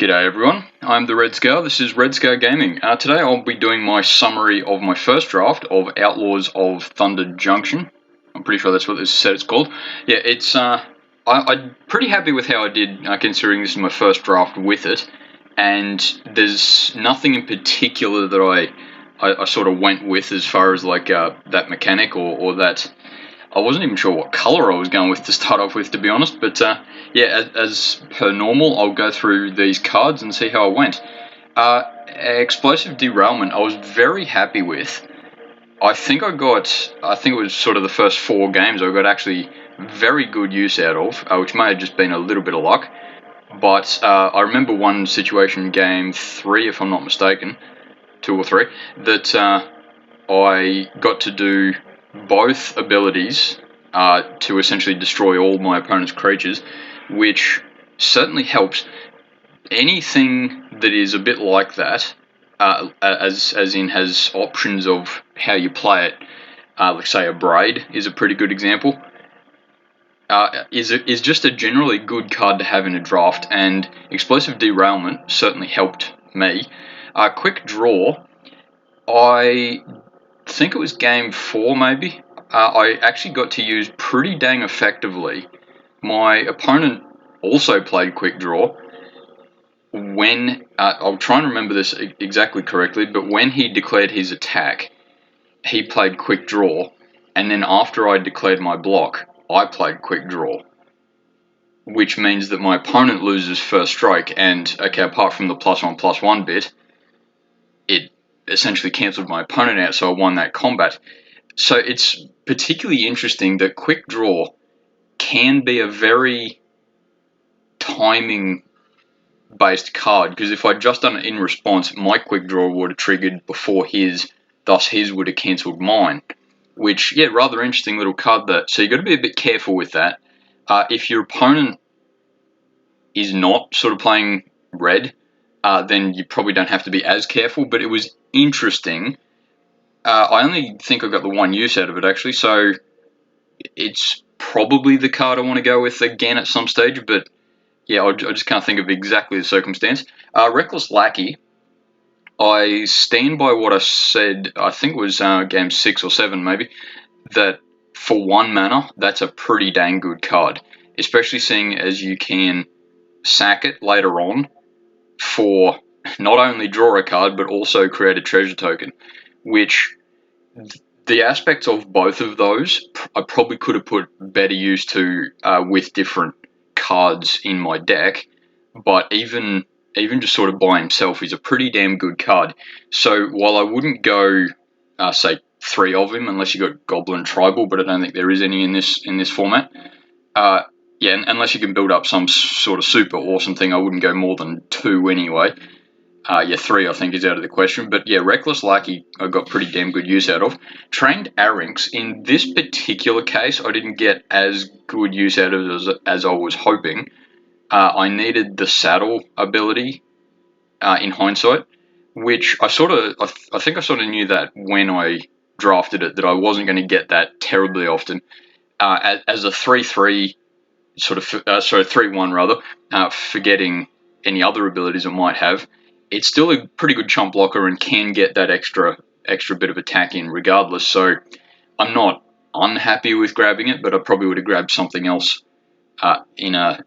G'day everyone, I'm the Red Scar, this is Red Scar Gaming. Today I'll be doing my summary of my first draft of Outlaws of Thunder Junction. I'm pretty sure that's what this said it's called. Yeah, I'm pretty happy with how I did, considering this is my first draft with it. And there's nothing in particular that I sort of went with as far as like that mechanic or that. I wasn't even sure what colour I was going with to start off with, to be honest, but yeah, as per normal, I'll go through these cards and see how I went. Explosive Derailment, I was very happy with. I think it was sort of the first 4 games I got actually very good use out of, which may have just been a little bit of luck. But I remember one situation, game 3, if I'm not mistaken, 2 or 3, that I got to do both abilities to essentially destroy all my opponent's creatures, which certainly helps. Anything that is a bit like that, as in has options of how you play it, like say a Braid is a pretty good example, is just a generally good card to have in a draft, and Explosive Derailment certainly helped me. Quick Draw, I think it was game 4 maybe, I actually got to use pretty dang effectively. My opponent also played Quick Draw when, I'll try and remember this exactly correctly, but when he declared his attack, he played Quick Draw, and then after I declared my block, I played Quick Draw, which means that my opponent loses first strike, and okay, apart from the +1/+1 bit, it essentially cancelled my opponent out, so I won that combat. So it's particularly interesting that Quick Draw can be a very timing based card, because if I'd just done it in response, my Quick Draw would have triggered before his, thus his would have cancelled mine, which, yeah, rather interesting little card that. So you've got to be a bit careful with that. If your opponent is not sort of playing red, then you probably don't have to be as careful, but it was interesting. I only think I got the one use out of it, actually, so it's probably the card I want to go with again at some stage, but yeah, I just can't think of exactly the circumstance. Reckless Lackey, I stand by what I said, I think it was game 6 or 7 maybe, that for 1 mana, that's a pretty dang good card, especially seeing as you can sack it later on for not only draw a card, but also create a treasure token, which the aspects of both of those I probably could have put better use to with different cards in my deck, but even just sort of by himself, he's a pretty damn good card. So while I wouldn't go, say, 3 of him unless you got Goblin Tribal, but I don't think there is any in this format. Yeah, unless you can build up some sort of super awesome thing, I wouldn't go more than 2 anyway. Yeah, 3 I think is out of the question. But yeah, Reckless Lackey I got pretty damn good use out of. Trained Arynx, in this particular case, I didn't get as good use out of it as I was hoping. I needed the saddle ability in hindsight, which I think I sort of knew that when I drafted it, that I wasn't going to get that terribly often. As a 3/3 sort of 3/1 rather, forgetting any other abilities it might have, it's still a pretty good chump blocker and can get that extra bit of attack in regardless. So I'm not unhappy with grabbing it, but I probably would have grabbed something else in a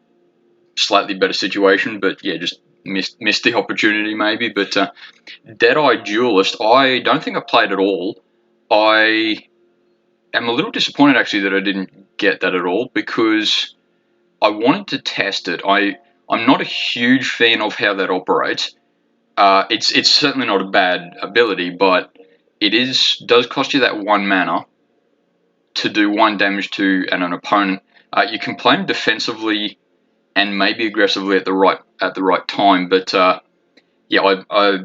slightly better situation. But yeah, just missed the opportunity maybe. But Deadeye Duelist, I don't think I played at all. I am a little disappointed actually that I didn't get that at all, because I wanted to test it. I'm not a huge fan of how that operates. It's certainly not a bad ability, but it does cost you that 1 mana to do 1 damage to an opponent. You can play him defensively and maybe aggressively at the right time, but yeah, I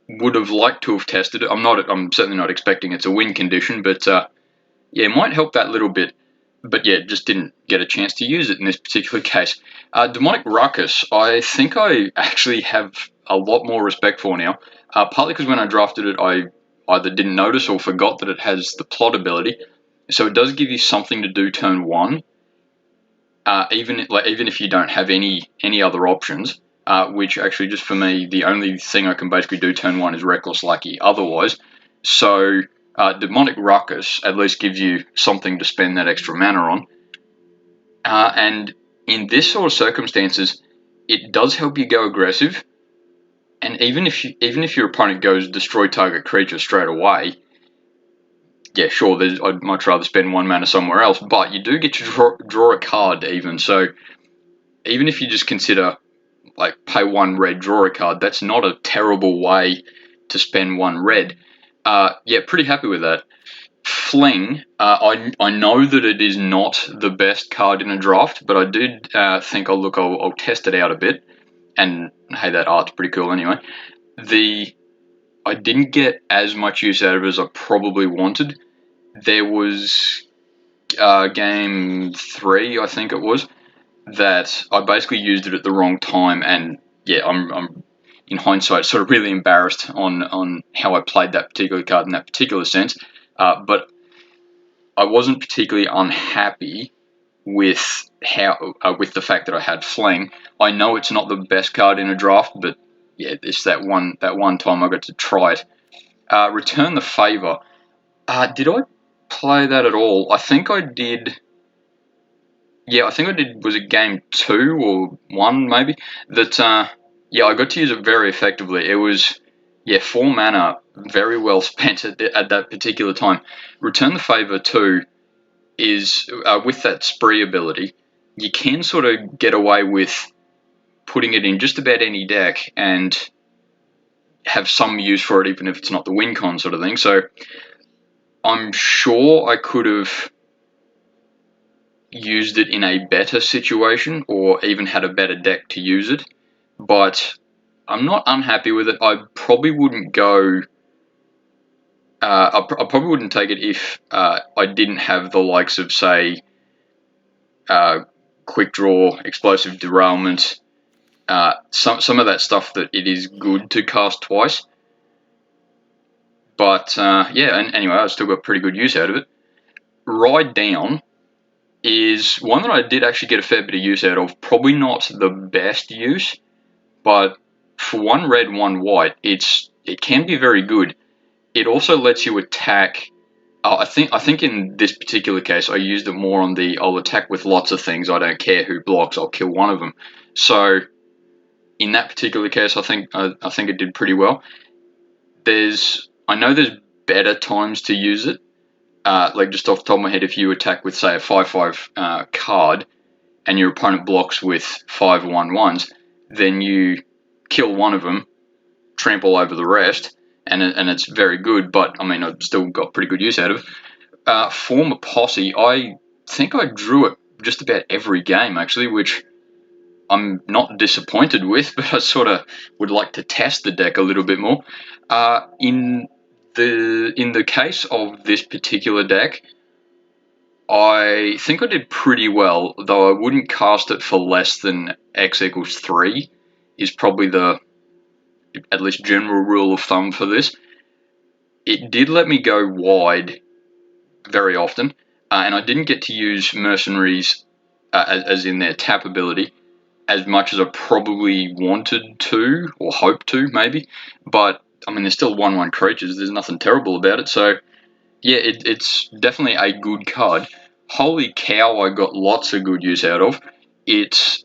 would have liked to have tested it. I'm certainly not expecting it's a win condition, but yeah, it might help that little bit. But yeah, just didn't get a chance to use it in this particular case. Demonic Ruckus, I think I actually have a lot more respect for now, partly because when I drafted it, I either didn't notice or forgot that it has the plot ability. So it does give you something to do turn 1, even if you don't have any other options. which actually, just for me, the only thing I can basically do turn 1 is Reckless Lucky otherwise. So Demonic Ruckus at least gives you something to spend that extra mana on. And in this sort of circumstances, it does help you go aggressive. And even if your opponent goes destroy target creature straight away, yeah, sure, I'd much rather spend 1 mana somewhere else, but you do get to draw a card even. So even if you just consider, like, pay 1 red, draw a card, that's not a terrible way to spend 1 red. Yeah, pretty happy with that. Fling, I know that it is not the best card in a draft, but I did think I'll test it out a bit. And hey, that art's pretty cool anyway. I didn't get as much use out of it as I probably wanted. There was game 3, I think it was, that I basically used it at the wrong time, and yeah, I'm in hindsight sort of really embarrassed on how I played that particular card in that particular sense. But I wasn't particularly unhappy with with the fact that I had Fling. I know it's not the best card in a draft, but yeah, it's that one time I got to try it. Return the Favor. Did I play that at all? I think I did. Yeah, I think I did. Was it game 2 or 1 maybe? That yeah, I got to use it very effectively. It was, yeah, 4 mana, very well spent at that particular time. Return the Favor 2 is with that spree ability, you can sort of get away with putting it in just about any deck and have some use for it, even if it's not the win con sort of thing. So I'm sure I could have used it in a better situation or even had a better deck to use it, but I'm not unhappy with it. I probably wouldn't go. I probably wouldn't take it if I didn't have the likes of, say, quick draw, explosive derailment, some of that stuff that it is good to cast twice. But yeah, and anyway, I still got pretty good use out of it. Ride Down is one that I did actually get a fair bit of use out of. Probably not the best use, but for 1 red, 1 white, it can be very good. It also lets you attack. I think in this particular case, I used it more on the I'll attack with lots of things. I don't care who blocks. I'll kill one of them. So in that particular case, I think it did pretty well. I know there's better times to use it. Like, just off the top of my head, if you attack with, say, a 5/5 card, and your opponent blocks with 5 1/1s, then you kill one of them, trample over the rest, and it's very good. But I mean, I've still got pretty good use out of it. Form a Posse. I think I drew it just about every game actually, which I'm not disappointed with, but I sort of would like to test the deck a little bit more. In the case of this particular deck, I think I did pretty well, though I wouldn't cast it for less than X equals 3, is probably the, at least, general rule of thumb for this. It did let me go wide very often, and I didn't get to use Mercenaries, as in their tap ability, as much as I probably wanted to, or hoped to, maybe. But, I mean, they're still 1/1 creatures, there's nothing terrible about it, so yeah, it's definitely a good card. Holy Cow, I got lots of good use out of. It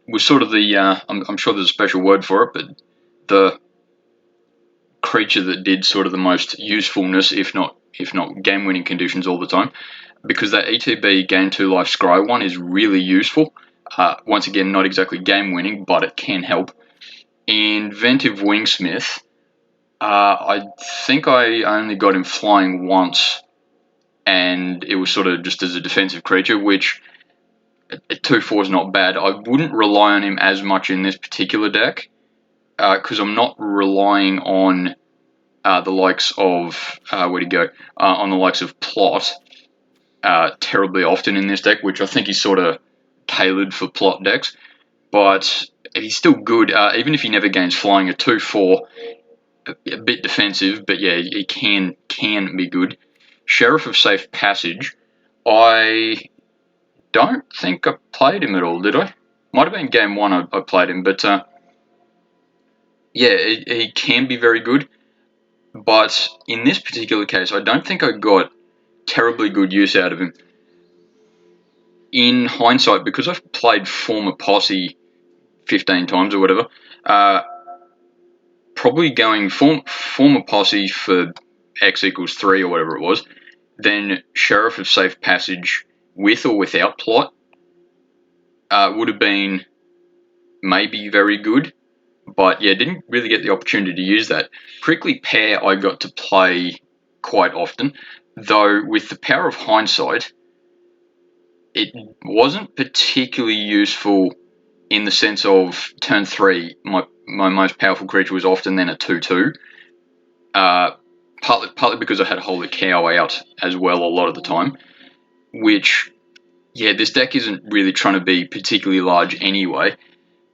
was sort of the, I'm sure there's a special word for it, but the creature that did sort of the most usefulness, if not game-winning conditions all the time, because that ETB gain 2 life scry one is really useful. Once again, not exactly game-winning, but it can help. Inventive Wingsmith, I think I only got him flying once, and it was sort of just as a defensive creature, which at 2/4 is not bad. I wouldn't rely on him as much in this particular deck, because I'm not relying on the likes of, where'd he go? On the likes of Plot terribly often in this deck, which I think is sort of tailored for Plot decks. But he's still good, even if he never gains flying. A 2/4, a bit defensive, but yeah, he can be good. Sheriff of Safe Passage, I don't think I played him at all, did I? Might have been game one I played him, but yeah, he can be very good. But in this particular case, I don't think I got terribly good use out of him. In hindsight, because I've played Former Posse 15 times or whatever, probably going Former Posse for X equals 3 or whatever it was, then Sheriff of Safe Passage with or without plot would have been maybe very good. But yeah, didn't really get the opportunity to use that. Prickly Pear I got to play quite often, though with the power of hindsight, it wasn't particularly useful in the sense of turn 3, my most powerful creature was often then a 2-2. Partly because I had Holy Cow out as well a lot of the time, which, yeah, this deck isn't really trying to be particularly large anyway,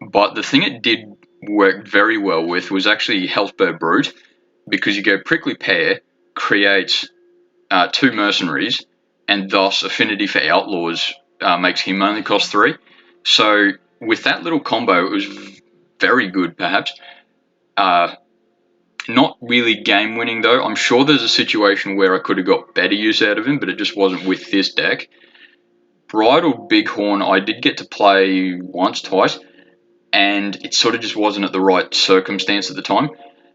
but the thing it did work very well with was actually Healthbird Brute, because you go Prickly Pear, create 2 mercenaries, and thus Affinity for Outlaws makes him only cost 3. So with that little combo, it was very good, perhaps. Not really game winning though. I'm sure there's a situation where I could have got better use out of him, but it just wasn't with this deck. Bridal Bighorn I did get to play once, twice, and it sort of just wasn't at the right circumstance at the time.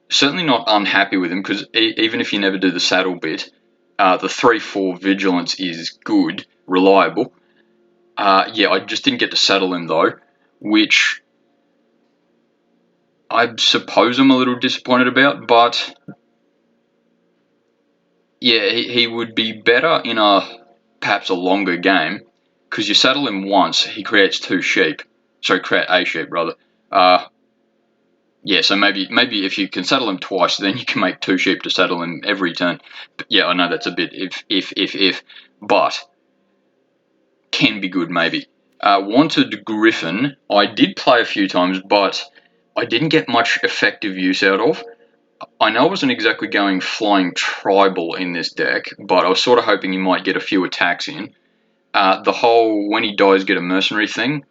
Certainly not unhappy with him, because even if you never do the saddle bit, the 3-4 Vigilance is good, reliable. Yeah, I just didn't get to saddle him though, which I suppose I'm a little disappointed about, but yeah, he would be better in perhaps a longer game, because you saddle him once, he creates 2 sheep. Sorry, create a sheep rather. Yeah, so maybe if you can saddle him twice, then you can make 2 sheep to saddle him every turn. But yeah, I know that's a bit if, but can be good maybe. Wanted Griffin, I did play a few times, but I didn't get much effective use out of. I know I wasn't exactly going flying tribal in this deck, but I was sort of hoping he might get a few attacks in. The whole when he dies get a mercenary thing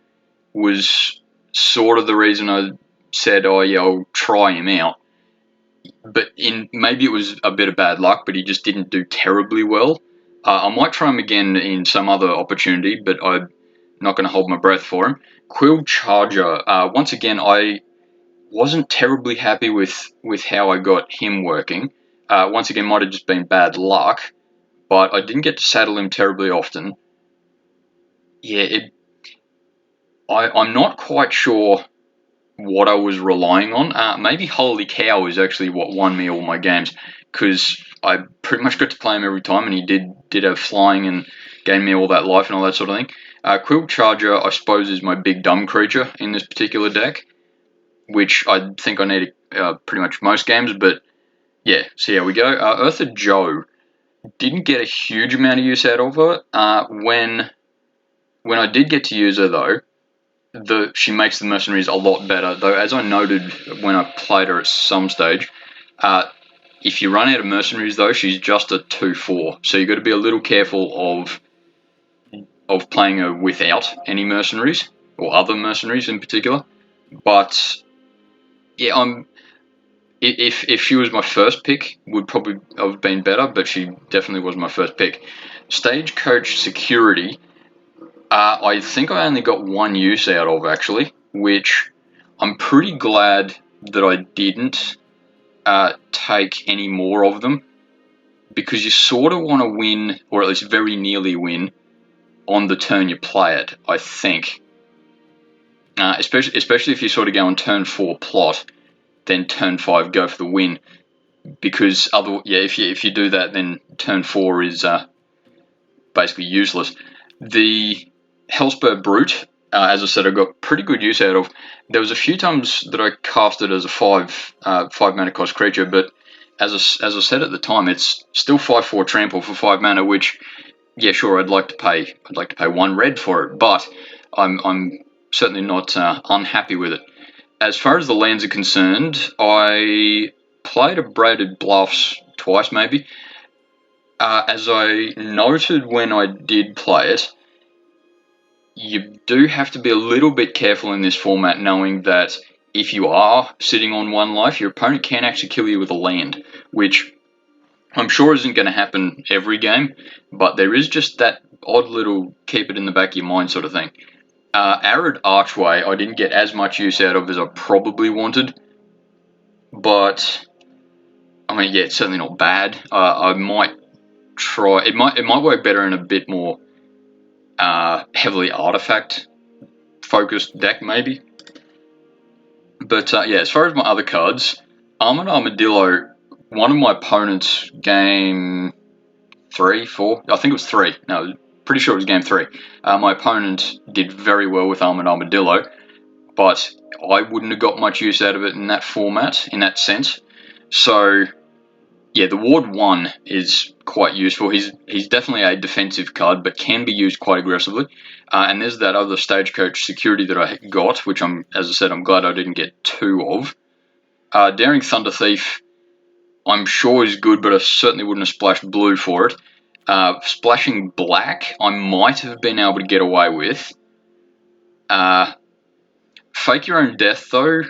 was sort of the reason I said, oh yeah, I'll try him out. But maybe it was a bit of bad luck, but he just didn't do terribly well. I might try him again in some other opportunity, but I'm not going to hold my breath for him. Quill Charger, once again, I wasn't terribly happy with how I got him working. Once again, might have just been bad luck, but I didn't get to saddle him terribly often. Yeah, I'm not quite sure what I was relying on. Maybe Holy Cow is actually what won me all my games, because I pretty much got to play him every time, and he did have flying and gained me all that life and all that sort of thing. Quill Charger, I suppose, is my big dumb creature in this particular deck, which I think I need pretty much most games, but yeah, see how we go. Eartha Joe, didn't get a huge amount of use out of her. When I did get to use her though, she makes the mercenaries a lot better. Though, as I noted when I played her at some stage, if you run out of mercenaries though, she's just a 2-4. So you've got to be a little careful of playing her without any mercenaries, or other mercenaries in particular. But yeah, if she was my first pick, would probably have been better, but she definitely was my first pick. Stagecoach Security, I think I only got 1 use out of, actually, which I'm pretty glad that I didn't take any more of them, because you sort of want to win, or at least very nearly win, on the turn you play it, I think. Especially if you sort of go on turn 4 plot, then turn 5 go for the win, because if you do that, then turn 4 is basically useless. The Hellspur Brute, as I said, I got pretty good use out of. There was a few times that I cast it as a 5 mana cost creature, but as I said at the time, it's still 5/4 trample for 5 mana, which, yeah, sure, I'd like to pay 1 red for it, but I'm certainly not unhappy with it. As far as the lands are concerned, I played Abraded Bluffs twice, maybe. As I noted when I did play it, you do have to be a little bit careful in this format, knowing that if you are sitting on 1 life, your opponent can actually kill you with a land, which I'm sure isn't going to happen every game, but there is just that odd little keep it in the back of your mind sort of thing. Arid Archway, I didn't get as much use out of as I probably wanted, but I mean, yeah, it's certainly not bad. I might try. It might work better in a bit more heavily artifact focused deck, maybe. But yeah, as far as my other cards, Armored Armadillo. One of my opponents, game 3, 4. I think it was 3. No, pretty sure it was game 3. My opponent did very well with Armored Armadillo, but I wouldn't have got much use out of it in that format, in that sense. So, yeah, the Ward 1 is quite useful. He's definitely a defensive card, but can be used quite aggressively. And there's that other Stagecoach security that I got, which as I said, I'm glad I didn't get 2 of. Daring Thunder Thief, I'm sure is good, but I certainly wouldn't have splashed blue for it. Splashing black, I might have been able to get away with. Fake Your Own Death, though,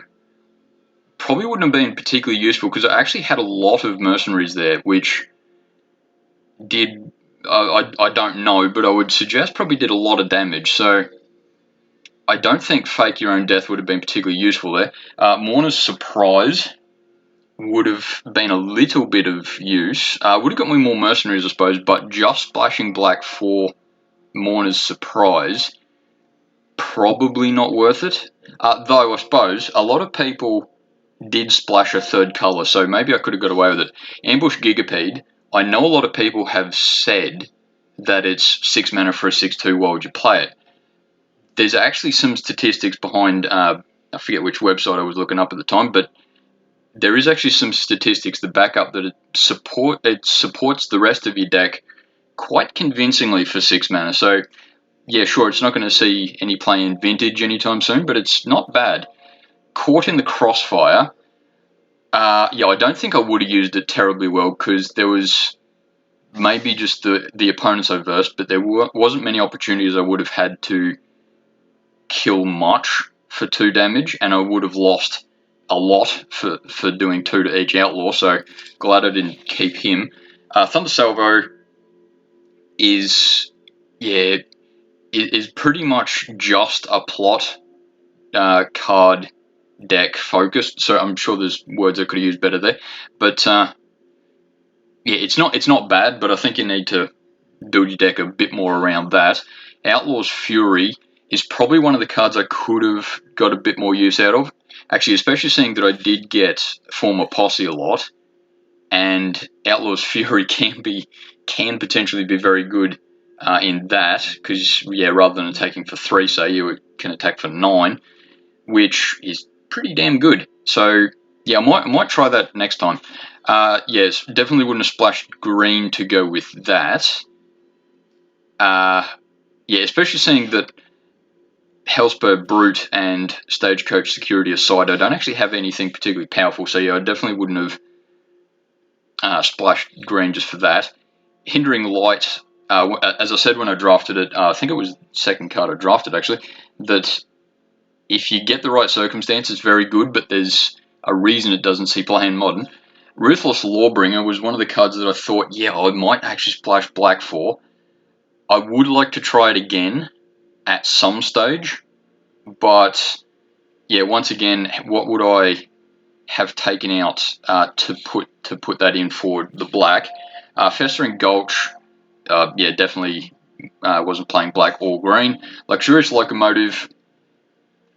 probably wouldn't have been particularly useful because I actually had a lot of mercenaries there, which did, I don't know, but I would suggest probably did a lot of damage. So I don't think Fake Your Own Death would have been particularly useful there. Mourner's Surprise would have been a little bit of use. Would have got me more mercenaries, I suppose, but just splashing black for Mourner's Surprise, probably not worth it. Though I suppose a lot of people did splash a third colour, so maybe I could have got away with it. Ambush Gigapede, I know a lot of people have said that it's 6 mana for a 6/2, why would you play it? There's actually some statistics behind, I forget which website I was looking up at the time, but there is actually some statistics that back up that it supports the rest of your deck quite convincingly for 6 mana. So, yeah, sure, it's not going to see any play in Vintage anytime soon, but it's not bad. Caught in the Crossfire, yeah, I don't think I would have used it terribly well because there was maybe just the opponents I versed, but there wasn't many opportunities I would have had to kill much for 2 damage, and I would have lost a lot for doing 2 to each outlaw, so glad I didn't keep him. Thunder Salvo is, yeah, is pretty much just a plot card deck focused, so I'm sure there's words I could have used better there, but yeah, it's not bad, but I think you need to build your deck a bit more around that. Outlaw's Fury is probably one of the cards I could have got a bit more use out of. Actually, especially seeing that I did get Former Posse a lot, and Outlaw's Fury can potentially be very good in that, because, yeah, rather than attacking for 3, say, you can attack for 9, which is pretty damn good. So, yeah, I might try that next time. Yes, definitely wouldn't have splashed green to go with that. Yeah, especially seeing that Hellspur Brute and Stagecoach Security aside, I don't actually have anything particularly powerful, so yeah, I definitely wouldn't have splashed green just for that. Hindering Light, as I said when I drafted it, I think it was the second card I drafted actually, that if you get the right circumstance, it's very good, but there's a reason it doesn't see play in Modern. Ruthless Lawbringer was one of the cards that I thought, yeah, I might actually splash black for. I would like to try it again at some stage, but yeah, once again, what would I have taken out to put that in for the black? Festering Gulch, yeah, definitely wasn't playing black or green. Luxurious Locomotive,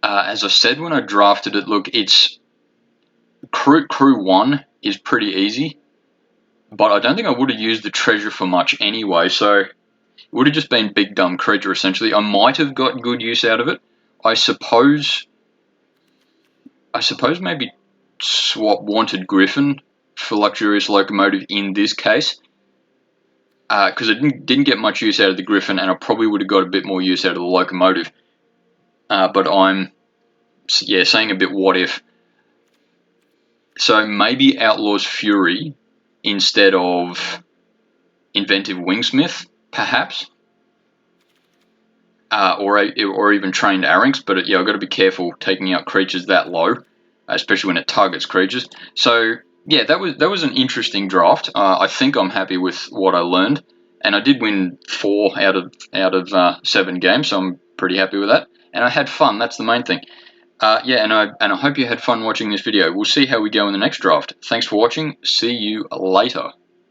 as I said when I drafted it, look, it's crew 1 is pretty easy, but I don't think I would have used the treasure for much anyway, so it would have just been big dumb creature essentially. I might have got good use out of it. I suppose maybe swap Wanted Griffin for Luxurious Locomotive in this case, because I didn't get much use out of the Griffin, and I probably would have got a bit more use out of the Locomotive. But I'm, yeah, saying a bit what if. So maybe Outlaw's Fury instead of Inventive Wingsmith, perhaps. or even trained Arynx. But yeah, I've got to be careful taking out creatures that low, especially when it targets creatures. So yeah, that was an interesting draft. I think I'm happy with what I learned, and I did win 4 out of 7 games, so I'm pretty happy with that. And I had fun. That's the main thing. Yeah, and I hope you had fun watching this video. We'll see how we go in the next draft. Thanks for watching. See you later.